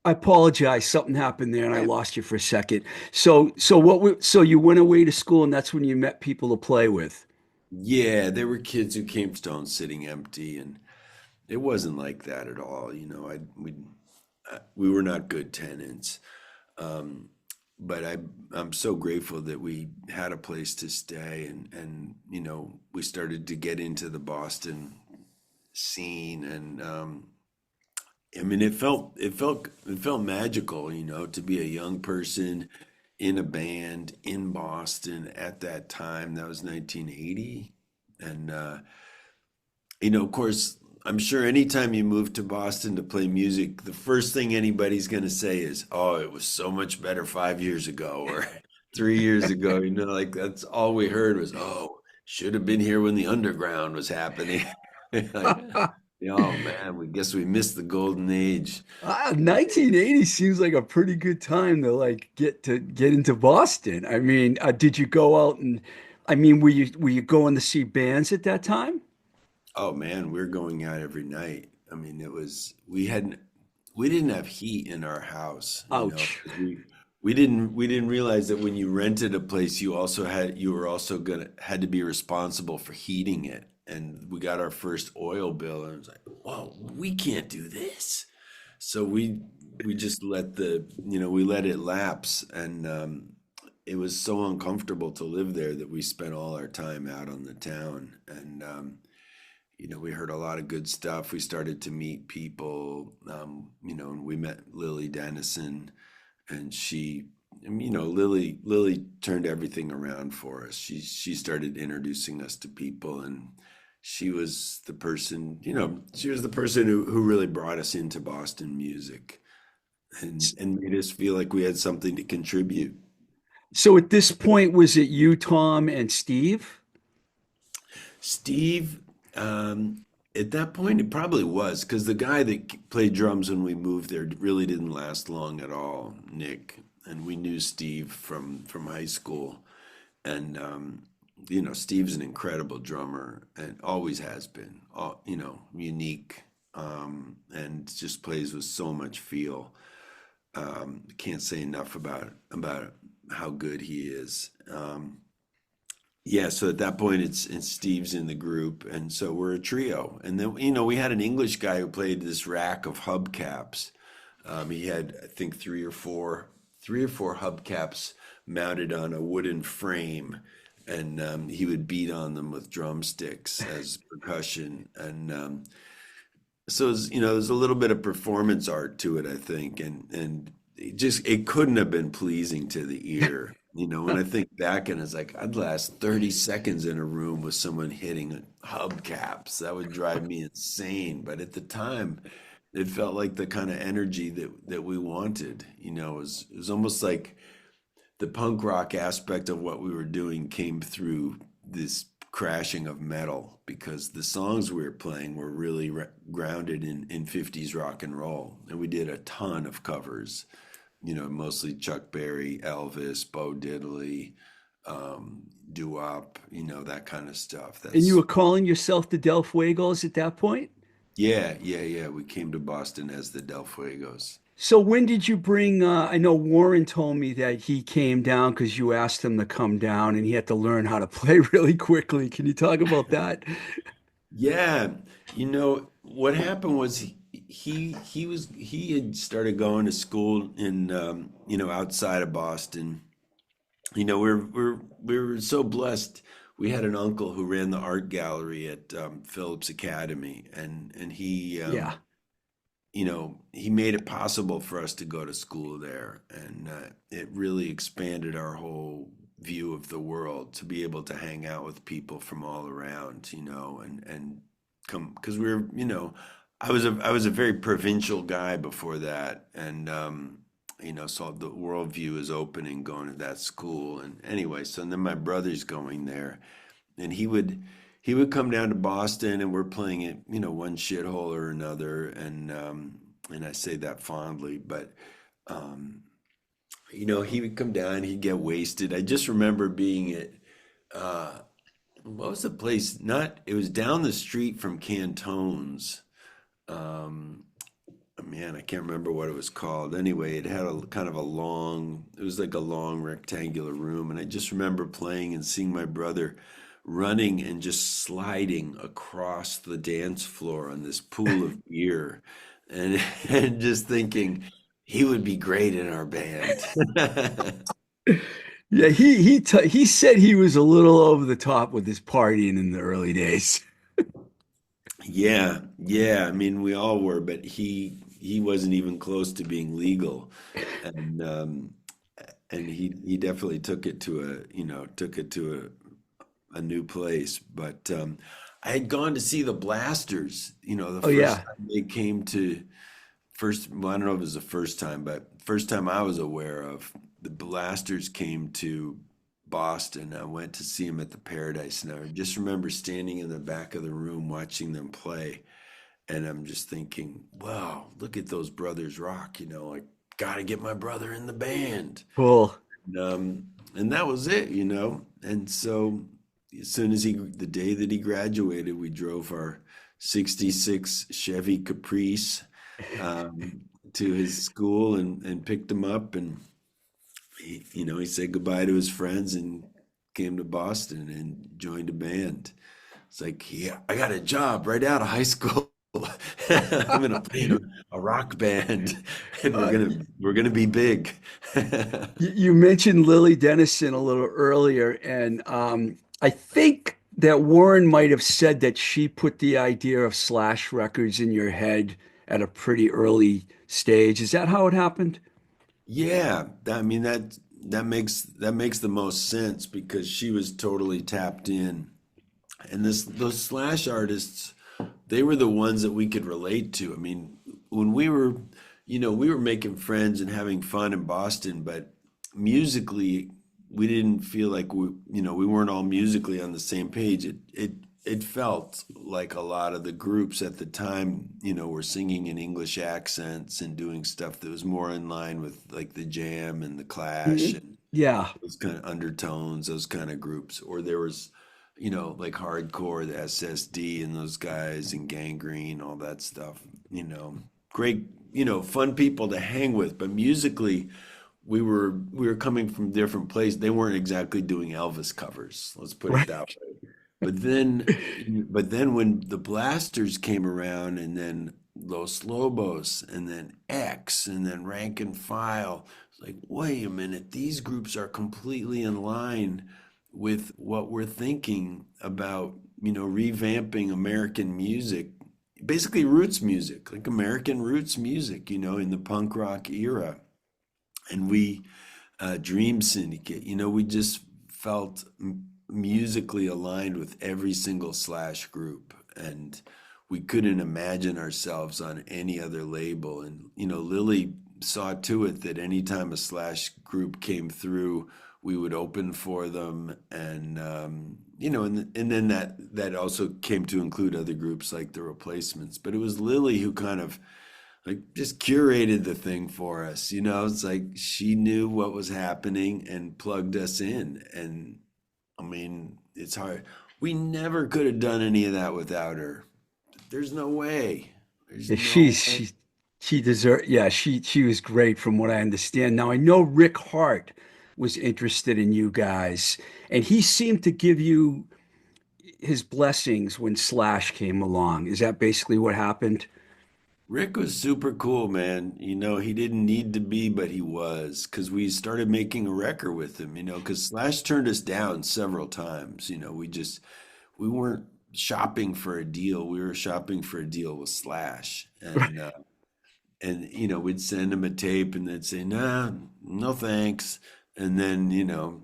I apologize. Something happened there and I lost you for a second. So you went away to school and that's when you met people to play with. Yeah, there were kids who came stone sitting empty, and it wasn't like that at all. We were not good tenants. Um, but I'm so grateful that we had a place to stay, and we started to get into the Boston scene, and I mean it felt magical, to be a young person in a band in Boston at that time. That was 1980, and of course, I'm sure anytime you move to Boston to play music, the first thing anybody's going to say is, "Oh, it was so much better 5 years ago or 3 years ago." Like that's all we heard was, "Oh, should have been here when the underground was happening." Like, oh man, we guess we missed the golden age. 1980 seems like a pretty good time to like get into Boston. I mean, did you go out and I mean, were you going to see bands at that time? Oh man, we are going out every night. I mean, we didn't have heat in our house, Ouch. 'cause we didn't realize that when you rented a place, you were also gonna had to be responsible for heating it. And we got our first oil bill, and it was like, whoa, we can't do this. So we just we let it lapse, and it was so uncomfortable to live there that we spent all our time out on the town, and we heard a lot of good stuff. We started to meet people, and we met Lily Dennison, and Lily turned everything around for us. She started introducing us to people, and she was the person who really brought us into Boston music, and made us feel like we had something to contribute. So at this point, was it you, Tom, and Steev? Steev, at that point, it probably was because the guy that played drums when we moved there really didn't last long at all, Nick. And we knew Steev from high school, and Steve's an incredible drummer and always has been. Unique, and just plays with so much feel. Can't say enough about how good he is. Yeah, so at that point it's Steve's in the group, and so we're a trio. And then we had an English guy who played this rack of hubcaps. He had, I think, three or four hubcaps mounted on a wooden frame, and he would beat on them with drumsticks as percussion. And so there's a little bit of performance art to it, I think, and it couldn't have been pleasing to the ear. When I think back, and it's like I'd last 30 seconds in a room with someone hitting hubcaps. That would drive me insane. But at the time, it felt like the kind of energy that we wanted. It was almost like the punk rock aspect of what we were doing came through this crashing of metal, because the songs we were playing were really grounded in 50s rock and roll, and we did a ton of covers, mostly Chuck Berry, Elvis, Bo Diddley, doo-wop, that kind of stuff. And you That's were calling yourself the Del Fuegos at that point? Yeah, yeah, yeah. We came to Boston as the Del Fuegos. So when did you bring, I know Warren told me that he came down because you asked him to come down and he had to learn how to play really quickly. Can you talk about that? Yeah, what happened was he had started going to school in outside of Boston. We were so blessed. We had an uncle who ran the art gallery at Phillips Academy, and Yeah. he made it possible for us to go to school there, and it really expanded our whole view of the world to be able to hang out with people from all around, and come because I was a very provincial guy before that, and so the worldview is opening going to that school, and anyway, so then my brother's going there, and he would come down to Boston, and we're playing it, one shithole or another, and I say that fondly, but um, he would come down, he'd get wasted. I just remember being at uh, what was the place? Not It was down the street from Cantone's. Man, man, I can't remember what it was called. Anyway, it had a kind of a long, it was like a long rectangular room. And I just remember playing and seeing my brother running and just sliding across the dance floor on this pool of beer and, and just thinking he would be great in our band. Yeah, he said he was a little over the top with his partying in the early days. Yeah, yeah. I mean, we all were, but he wasn't even close to being legal, and he definitely took it to a new place. But I had gone to see the Blasters. The Oh first yeah. time they came to first. Well, I don't know if it was the first time, but first time I was aware of the Blasters came to Boston. I went to see them at the Paradise, and I just remember standing in the back of the room watching them play, and I'm just thinking, wow, look at those brothers rock. I gotta get my brother in the band. Cool. And that was it. And so as soon as the day that he graduated, we drove our 66 Chevy Caprice um, to his school and picked him up. And he said goodbye to his friends and came to Boston and joined a band. It's like, yeah, I got a job right out of high school. I'm gonna play in a rock band, and we're Uh, gonna we're gonna be big. you mentioned Lily Dennison a little earlier, and I think that Warren might have said that she put the idea of Slash Records in your head at a pretty early stage. Is that how it happened? Yeah, I mean that makes the most sense because she was totally tapped in, and those Slash artists, they were the ones that we could relate to. I mean, when we were making friends and having fun in Boston, but musically, we didn't feel like we weren't all musically on the same page. It felt like a lot of the groups at the time, were singing in English accents and doing stuff that was more in line with like the Jam and the Clash Mhm. and Yeah. those kind of undertones, those kind of groups. Or there was, like hardcore, the SSD and those guys and Gangrene, all that stuff. Great, fun people to hang with. But musically, we were coming from different places. They weren't exactly doing Elvis covers. Let's put it that Right. way. But then when the Blasters came around, and then Los Lobos, and then X, and then Rank and File, it's like, wait a minute, these groups are completely in line with what we're thinking about, revamping American music, basically roots music, like American roots music, in the punk rock era. And Dream Syndicate, we just felt musically aligned with every single Slash group. And we couldn't imagine ourselves on any other label. And, Lily saw to it that anytime a Slash group came through, we would open for them. And then that also came to include other groups like the Replacements. But it was Lily who kind of like just curated the thing for us. It's like she knew what was happening and plugged us in. And I mean, it's hard. We never could have done any of that without her. There's no way. There's Yeah, no way. she deserved, yeah, she was great from what I understand. Now I know Rick Hart was interested in you guys, and he seemed to give you his blessings when Slash came along. Is that basically what happened? Rick was super cool, man. He didn't need to be, but he was, because we started making a record with him, because Slash turned us down several times. We weren't shopping for a deal. We were shopping for a deal with Slash. And we'd send him a tape and they'd say, nah, no thanks. And then,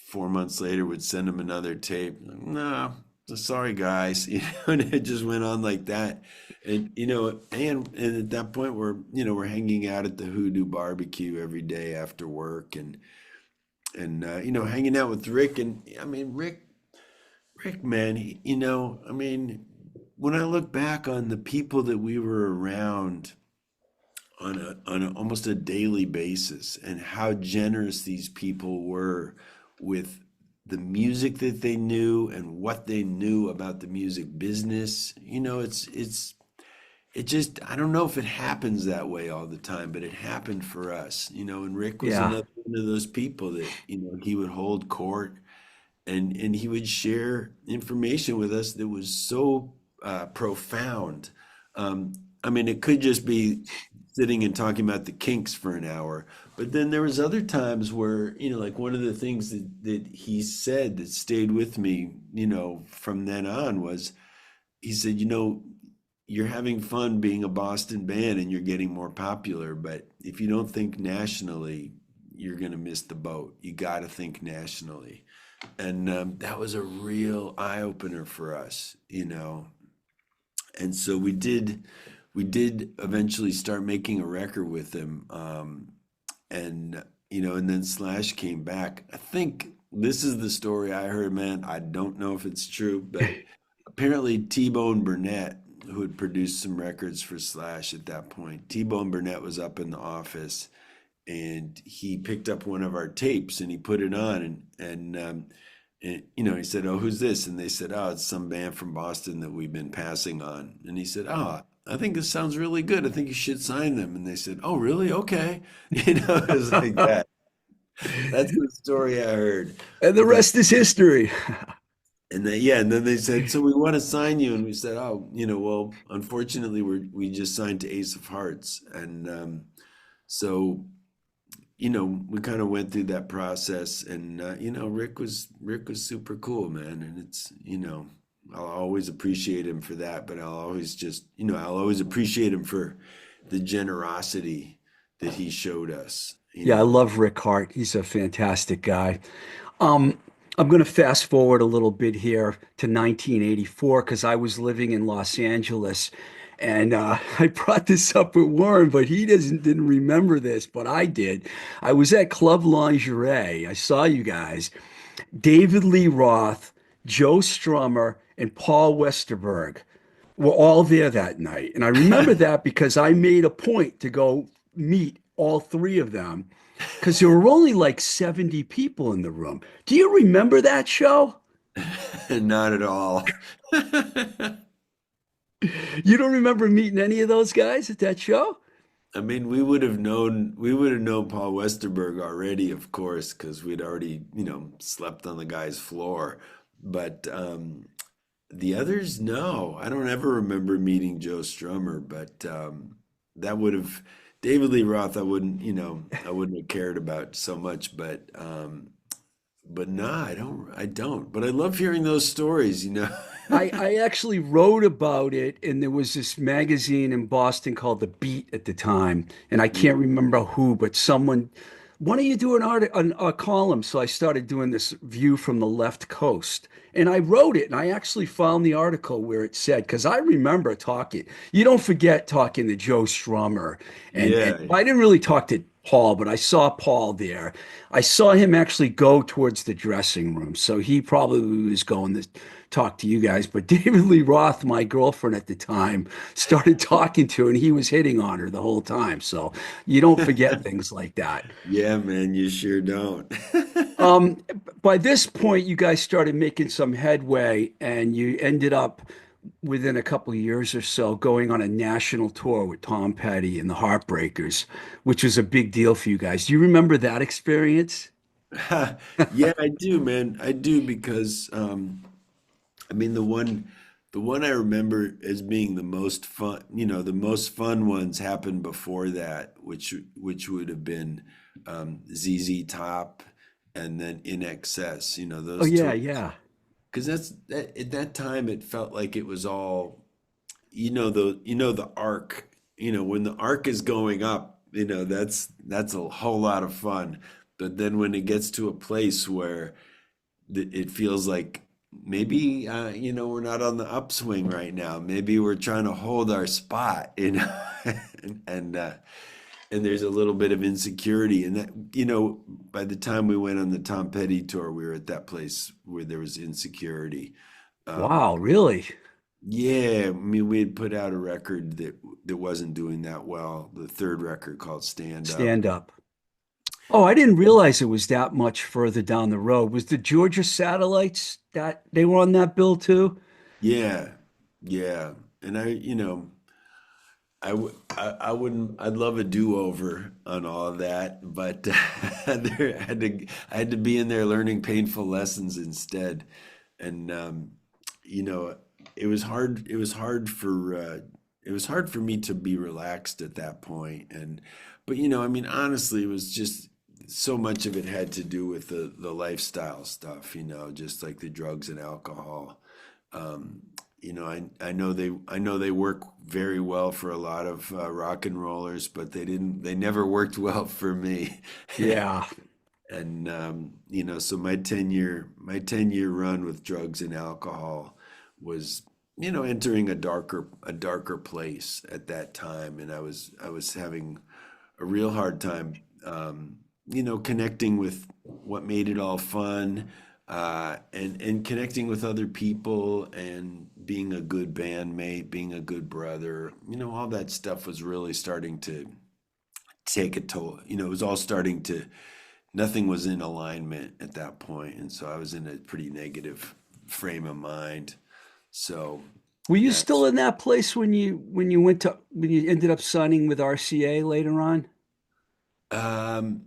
4 months later, we'd send him another tape. No, sorry, guys. And it just went on like that. And at that point, we're hanging out at the Hoodoo Barbecue every day after work, and hanging out with Rick. And I mean, Rick, man, I mean, when I look back on the people that we were around on almost a daily basis, and how generous these people were with the music that they knew and what they knew about the music business. it just, I don't know if it happens that way all the time, but it happened for us, and Rick was Yeah. another one of those people that, he would hold court and he would share information with us that was so profound. Um, I mean, it could just be sitting and talking about the Kinks for an hour, but then there was other times where, like one of the things that he said that stayed with me, from then on was he said, you're having fun being a Boston band and you're getting more popular, but if you don't think nationally, you're going to miss the boat. You got to think nationally. And that was a real eye opener for us, And so we did eventually start making a record with him. And then Slash came back. I think this is the story I heard, man. I don't know if it's true, but apparently T-Bone Burnett, who had produced some records for Slash at that point, T-Bone Burnett was up in the office and he picked up one of our tapes and he put it on and he said, "Oh, who's this?" And they said, "Oh, it's some band from Boston that we've been passing on." And he said, "Oh, I think this sounds really good. I think you should sign them." And they said, "Oh, really? Okay." It was like that. That's the story I heard. And the But rest is history. and then they said, "So we want to sign you." And we said, "Oh, well, unfortunately, we just signed to Ace of Hearts." And so we kind of went through that process, and Rick was super cool, man, and I'll always appreciate him for that, but I'll always appreciate him for the generosity that he showed us, Yeah, I love Rick Hart. He's a fantastic guy. Um, I'm going to fast forward a little bit here to 1984 because I was living in Los Angeles, and I brought this up with Warren, but he didn't remember this, but I did. I was at Club Lingerie. I saw you guys, David Lee Roth, Joe Strummer, and Paul Westerberg were all there that night. And I remember that because I made a point to go meet all three of them because there were only like 70 people in the room. Do you remember that show? Not at all. You don't remember meeting any of those guys at that show? I mean, we would have known Paul Westerberg already, of course, because we'd already, slept on the guy's floor. But the others, no, I don't ever remember meeting Joe Strummer. But that would have David Lee Roth. I wouldn't have cared about so much. But nah, I don't. I don't. But I love hearing those stories. I actually wrote about it, and there was this magazine in Boston called The Beat at the time, and I can't Mm. remember who, but why don't you do a column? So I started doing this view from the left coast, and I wrote it, and I actually found the article where it said, because I remember talking. You don't forget talking to Joe Strummer, and Yeah. I didn't really talk to Paul, but I saw Paul there. I saw him actually go towards the dressing room, so he probably was going to talk to you guys. But David Lee Roth, my girlfriend at the time, started talking to her, and he was hitting on her the whole time. So you don't forget things like that. Yeah, man, you sure don't. Um, by this point, you guys started making some headway, and you ended up within a couple of years or so going on a national tour with Tom Petty and the Heartbreakers, which was a big deal for you guys. Do you remember that experience? Yeah, I do, man. I do because I mean the one I remember as being the most fun, the most fun ones happened before that, which would have been ZZ Top and then In Excess, Oh those yeah, tours. yeah. Because at that time it felt like it was all, the arc, when the arc is going up, that's a whole lot of fun. But then when it gets to a place where it feels like maybe we're not on the upswing right now. Maybe we're trying to hold our spot, and and there's a little bit of insecurity, and that by the time we went on the Tom Petty tour, we were at that place where there was insecurity. Um, Wow, really? yeah, I mean, we had put out a record that wasn't doing that well. The third record called Stand Up. Stand up. Oh, I didn't realize it was that much further down the road. Was the Georgia Satellites that they were on that bill too? Yeah, yeah, and I wouldn't. I'd love a do-over on all of that, but I had to be in there learning painful lessons instead, and you know, it was hard. It was hard for me to be relaxed at that point, and but I mean, honestly, it was just so much of it had to do with the lifestyle stuff, just like the drugs and alcohol. Um, I know they work very well for a lot of rock and rollers, but they never worked well for me. Yeah. And so my 10-year run with drugs and alcohol was, entering a darker place at that time, and I was having a real hard time, connecting with what made it all fun, and connecting with other people and being a good bandmate, being a good brother. All that stuff was really starting to take a toll. It was all starting to, nothing was in alignment at that point, and so I was in a pretty negative frame of mind. So Were you still that's in that place when you ended up signing with RCA later on? um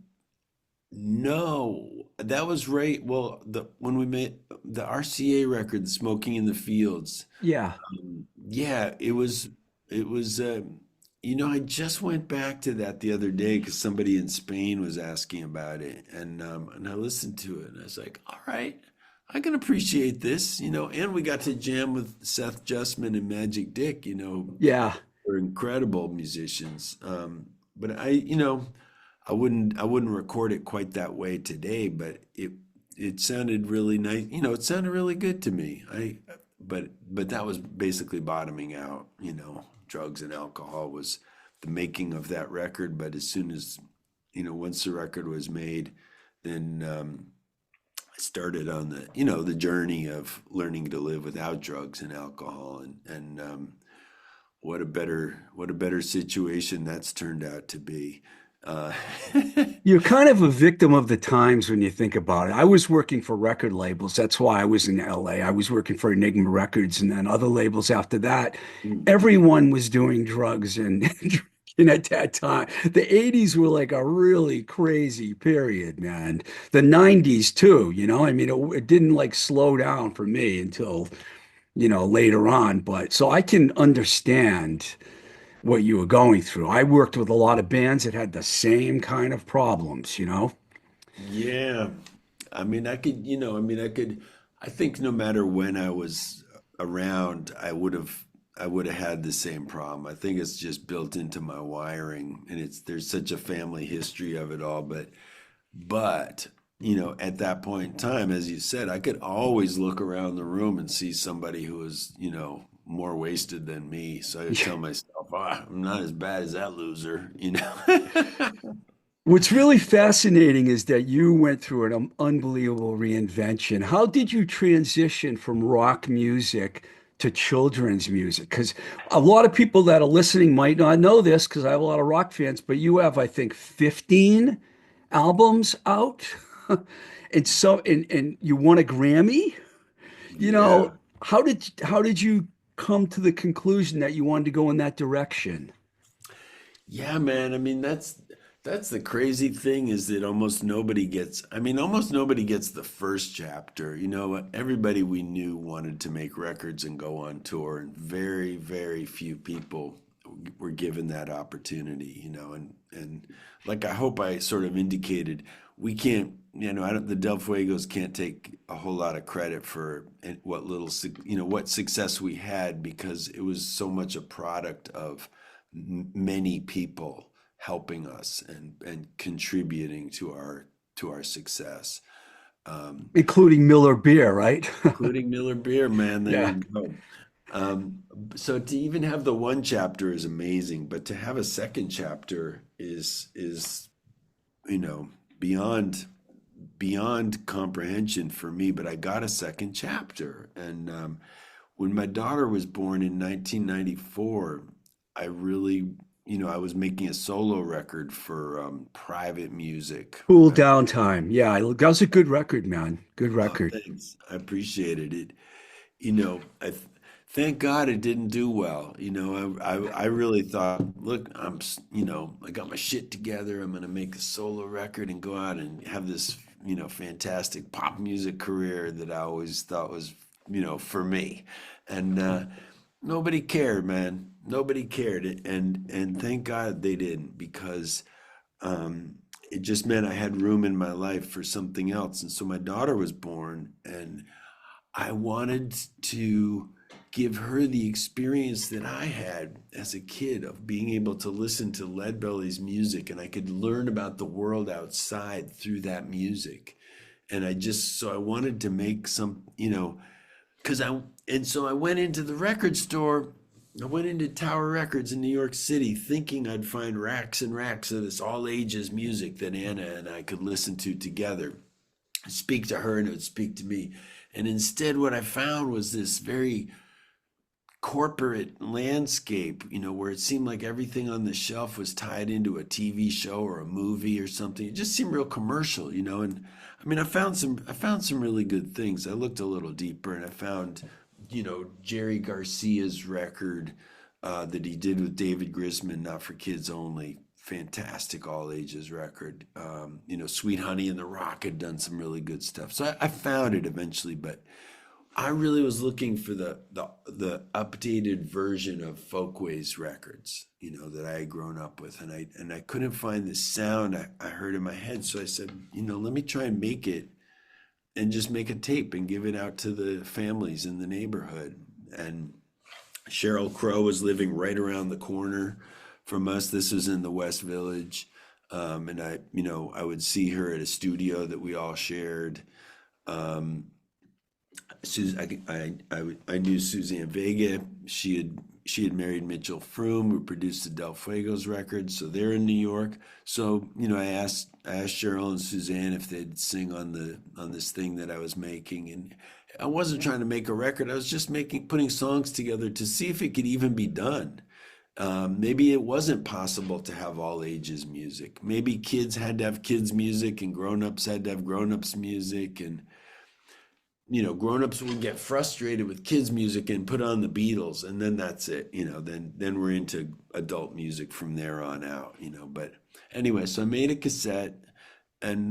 No, that was right. Well, the when we made the RCA record, "Smoking in the Fields," Yeah. yeah, it was. I just went back to that the other day because somebody in Spain was asking about it, and I listened to it, and I was like, all right, I can appreciate this, and we got to jam with Seth Justman and Magic Dick, Yeah. they're incredible musicians. But I wouldn't record it quite that way today, but it sounded really nice. It sounded really good to me. But that was basically bottoming out. Drugs and alcohol was the making of that record. But as soon as once the record was made, then I started on the journey of learning to live without drugs and alcohol, and what a better situation that's turned out to be. Uh, You're kind of a victim of the times when you think about it. I was working for record labels. That's why I was in LA. I was working for Enigma Records and then other labels after that. Everyone was doing drugs and drinking at that time. The 80s were like a really crazy period, man. The 90s too, I mean, it didn't like slow down for me until, later on. But so I can understand what you were going through. I worked with a lot of bands that had the same kind of problems. yeah, I could, I think no matter when I was around, I would have had the same problem. I think it's just built into my wiring, and there's such a family history of it all. But at that point in time, as you said, I could always look around the room and see somebody who was, more wasted than me. So I would tell myself, I'm not as bad as that loser. What's really fascinating is that you went through an unbelievable reinvention. How did you transition from rock music to children's music? Because a lot of people that are listening might not know this because I have a lot of rock fans, but you have, I think, 15 albums out. And you won a Grammy. You Yeah. know, how did you come to the conclusion that you wanted to go in that direction? Yeah, man. I mean, that's the crazy thing is that almost nobody gets the first chapter. Everybody we knew wanted to make records and go on tour, and very, very few people were given that opportunity. And like I hope I sort of indicated, we can't, I don't, the Del Fuegos can't take a whole lot of credit for what success we had because it was so much a product of many people helping us and contributing to our success, Including Miller Beer, right? including Miller Beer, man. There Yeah. you go. So to even have the one chapter is amazing, but to have a second chapter is you know beyond comprehension for me. But I got a second chapter, and when my daughter was born in 1994, I really, I was making a solo record for private music. Cool Down Time. Yeah, that was a good record, man. Good Oh, record. thanks. I appreciated it. You know, I th thank God it didn't do well. I really thought, look, I got my shit together. I'm gonna make a solo record and go out and have this, fantastic pop music career that I always thought was, for me. And nobody cared, man. Nobody cared. And thank God they didn't, because um, it just meant I had room in my life for something else. And so my daughter was born, and I wanted to give her the experience that I had as a kid of being able to listen to Leadbelly's music, and I could learn about the world outside through that music. And so I wanted to make some, because and so I went into the record store. I went into Tower Records in New York City thinking I'd find racks and racks of this all ages music that Anna and I could listen to together, speak to her and it would speak to me. And instead, what I found was this very corporate landscape, where it seemed like everything on the shelf was tied into a TV show or a movie or something. It just seemed real commercial, and I mean, I found some really good things. I looked a little deeper and I found, Jerry Garcia's record that he did with David Grisman, Not for Kids Only. Fantastic all ages record. Sweet Honey and the Rock had done some really good stuff. So I found it eventually, but I really was looking for the updated version of Folkways records, that I had grown up with, and I couldn't find the sound I heard in my head. So I said, let me try and make it, and just make a tape and give it out to the families in the neighborhood. And Cheryl Crow was living right around the corner from us. This was in the West Village, and I would see her at a studio that we all shared. Um, I knew Suzanne Vega. She had married Mitchell Froome, who produced the Del Fuegos records. So they're in New York. So I asked Cheryl and Suzanne if they'd sing on this thing that I was making, and I wasn't trying to make a record. I was just putting songs together to see if it could even be done. Maybe it wasn't possible to have all ages music. Maybe kids had to have kids music, and grown-ups had to have grown-ups music, and grown-ups would get frustrated with kids music and put on the Beatles, and then that's it. Then we're into adult music from there on out. But anyway, so I made a cassette, and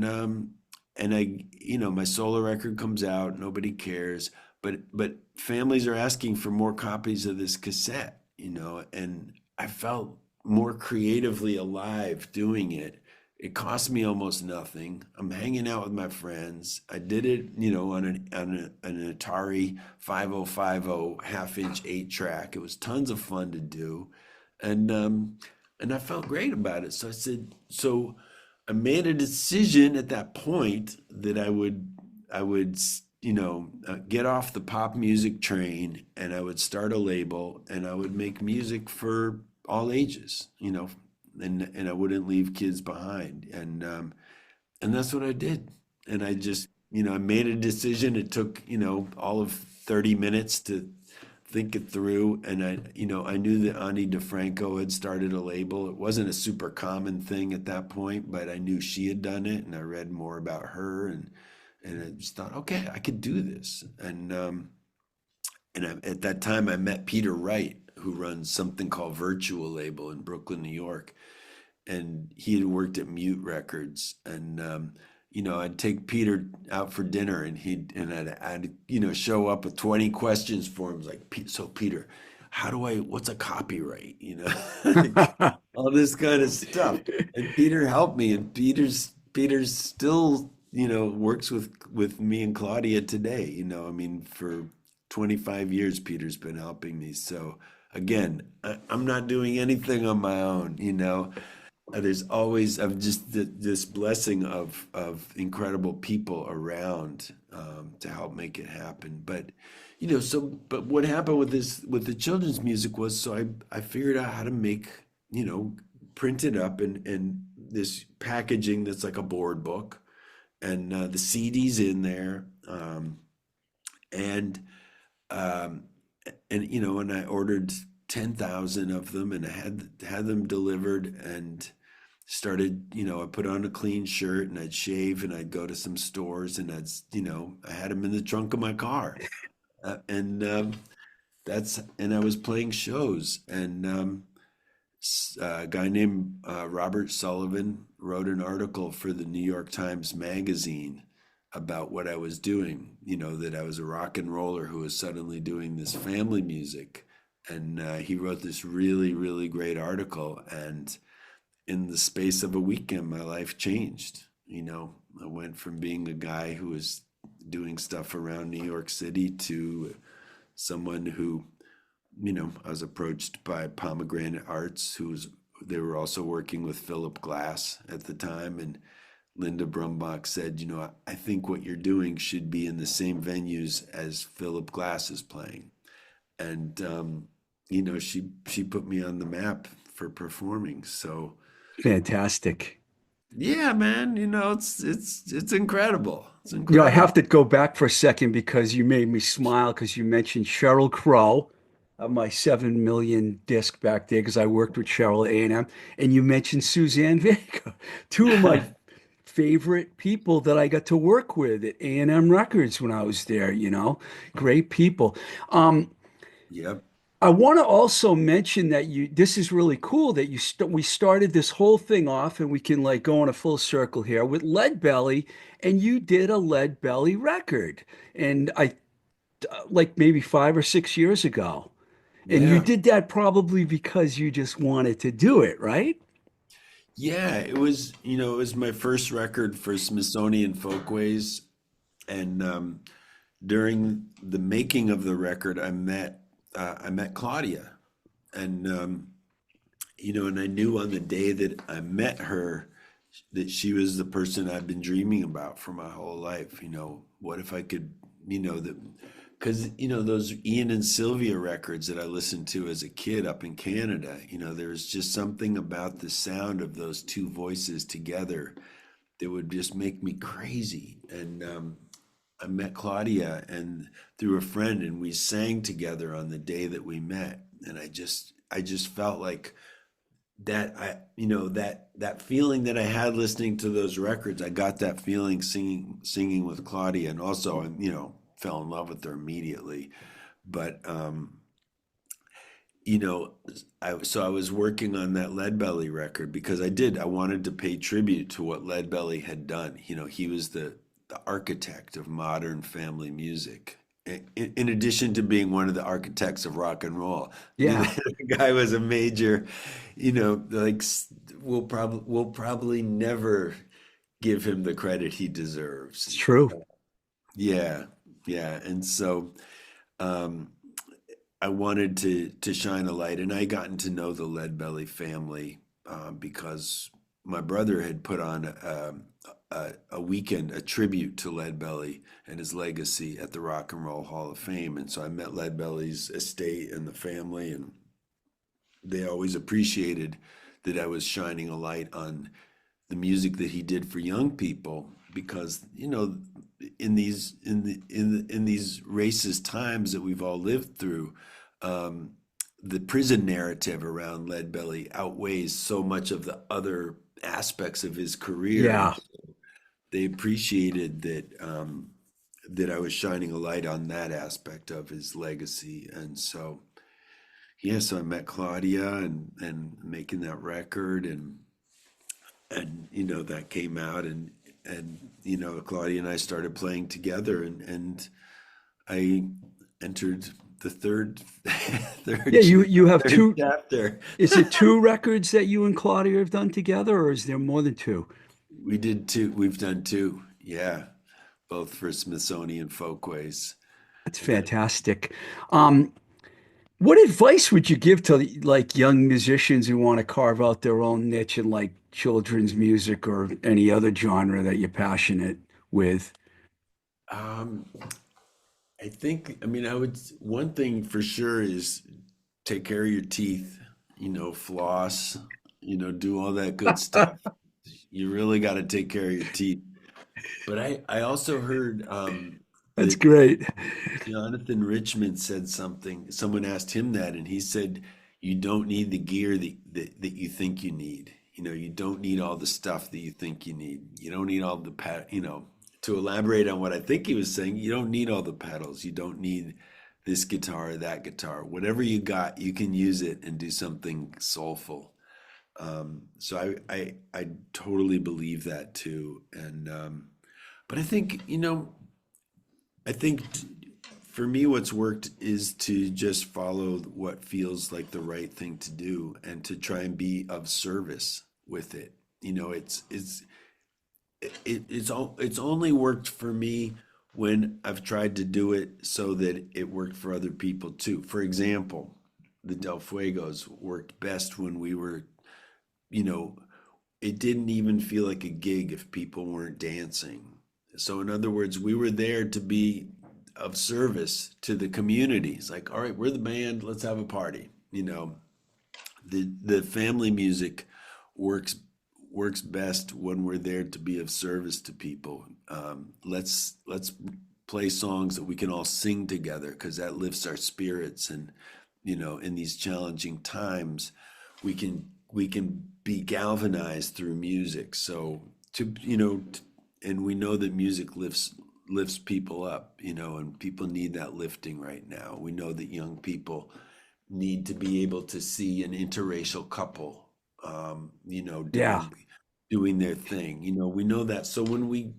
my solo record comes out. Nobody cares, but families are asking for more copies of this cassette. And I felt more creatively alive doing it. It cost me almost nothing. I'm hanging out with my friends. I did it, on an Atari 5050 half-inch 8-track. It was tons of fun to do, and I felt great about it. So I made a decision at that point that I would get off the pop music train, and I would start a label, and I would make music for all ages, and I wouldn't leave kids behind. And that's what I did. And I just, I made a decision. It took, all of 30 minutes to think it through. And I knew that Ani DeFranco had started a label. It wasn't a super common thing at that point, but I knew she had done it, and I read more about her, and I just thought, okay, I could do this. At that time, I met Peter Wright, who runs something called Virtual Label in Brooklyn, New York, and he had worked at Mute Records. And I'd take Peter out for dinner, and I'd show up with 20 questions for him, like, so Peter, what's a copyright? All this kind of stuff. And Peter helped me, and Peter's still, works with me and Claudia today. I mean, for 25 years, Peter's been helping me. So again, I'm not doing anything on my own. There's always this blessing of incredible people around, to help make it happen. But but what happened with the children's music was, so I figured out how to make, print it up in this packaging that's like a board book, and the CDs in there, and um, and I ordered 10,000 of them, and I had them delivered, and started, I put on a clean shirt, and I'd shave, and I'd go to some stores, and I had them in the trunk of my car, and and I was playing shows, and a guy named Robert Sullivan wrote an article for the New York Times Magazine about what I was doing, that I was a rock and roller who was suddenly doing this family music. And he wrote this really, really great article. And in the space of a weekend, my life changed. I went from being a guy who was doing stuff around New York City to someone who, I was approached by Pomegranate Arts, they were also working with Philip Glass at the time. And Linda Brumbach said, I think what you're doing should be in the same venues as Philip Glass is playing. And, she put me on the map for performing. So, Fantastic. yeah, man, it's incredible. It's I have incredible. to go back for a second because you made me smile because you mentioned Sheryl Crow of my 7 million disc back there because I worked with Cheryl at A&M, and you mentioned Suzanne Vega, two of my favorite people that I got to work with at A&M Records when I was there, great people. Um, Yep. I want to also mention that this is really cool that we started this whole thing off and we can like go in a full circle here with Lead Belly, and you did a Lead Belly record and I like maybe 5 or 6 years ago. And you Yeah. did that probably because you just wanted to do it, right? Yeah, it was my first record for Smithsonian Folkways, and during the making of the record, I met Claudia, and and I knew on the day that I met her that she was the person I've been dreaming about for my whole life. What if I could, that because those Ian and Sylvia records that I listened to as a kid up in Canada, there was just something about the sound of those two voices together that would just make me crazy. And I met Claudia and through a friend, and we sang together on the day that we met. And I just felt like that that feeling that I had listening to those records, I got that feeling singing with Claudia, and also fell in love with her immediately. But you know, I was working on that Leadbelly record because I wanted to pay tribute to what Leadbelly had done. He was the architect of modern family music. In addition to being one of the architects of rock and roll, Yeah, the guy was a major, like we'll probably never give him the credit he it's deserves. true. Yeah, yeah, and so um, I wanted to shine a light, and I gotten to know the Leadbelly family because my brother had put on a weekend, a tribute to Leadbelly and his legacy at the Rock and Roll Hall of Fame, and so I met Leadbelly's estate and the family, and they always appreciated that I was shining a light on the music that he did for young people because in these racist times that we've all lived through, um, the prison narrative around Leadbelly outweighs so much of the other aspects of his career, and Yeah. so they appreciated that I was shining a light on that aspect of his legacy. And so yeah, so I met Claudia and making that record, and that came out, and Claudia and I started playing together, and I entered the third Yeah, third you have third two. chapter. Is it two records that you and Claudia have done together, or is there more than two? We did two. We've done two. Yeah, both for Smithsonian Folkways. That's fantastic. Um, what advice would you give to like young musicians who want to carve out their own niche in like children's music or any other genre that you're passionate with? Um, I mean, one thing for sure is take care of your teeth, floss, do all that good stuff. You really got to take care of your teeth. But I also heard That's that great. Jonathan Richman said something. Someone asked him that, and he said, "You don't need the gear that you think you need. You don't need all the stuff that you think you need. You don't need all the To elaborate on what I think he was saying, you don't need all the pedals. You don't need this guitar, that guitar, whatever you got, you can use it and do something soulful. So I totally believe that too. And but I think, I think for me, what's worked is to just follow what feels like the right thing to do and to try and be of service with it. You know, it's only worked for me when I've tried to do it so that it worked for other people too. For example, the Del Fuegos worked best when we were, you know, it didn't even feel like a gig if people weren't dancing. So, in other words, we were there to be of service to the community. It's like, all right, we're the band, let's have a party. The family music works works best when we're there to be of service to people. Let's play songs that we can all sing together because that lifts our spirits. And in these challenging times, we can be galvanized through music. So and we know that music lifts people up. And people need that lifting right now. We know that young people need to be able to see an interracial couple, Yeah. doing their thing. We know that. So when we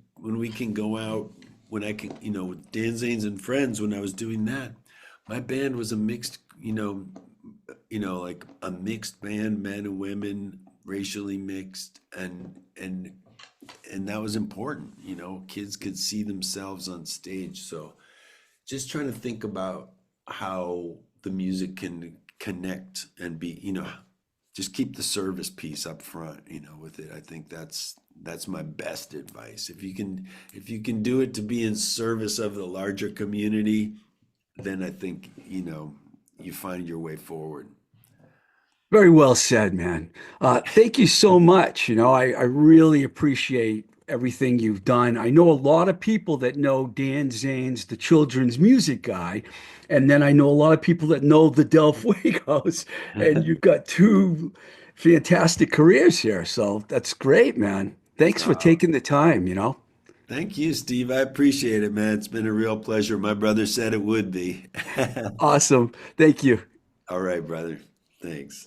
can go out, when I can, with Dan Zanes and Friends, when I was doing that, my band was a mixed, like a mixed band, men and women, racially mixed, and that was important. Kids could see themselves on stage. So just trying to think about how the music can connect and be, just keep the service piece up front, with it. I think that's my best advice. If you can do it to be in service of the larger community, then I think, you find your way forward. Very well said, man. Thank you so much. I really appreciate everything you've done. I know a lot of people that know Dan Zanes, the children's music guy, and then I know a lot of people that know the Del Fuegos, and you've got two fantastic careers here. So that's great, man. Thanks for Uh, taking the time. Thank you, Steve. I appreciate it, man. It's been a real pleasure. My brother said it would be. Awesome. Thank you. All right, brother. Thanks.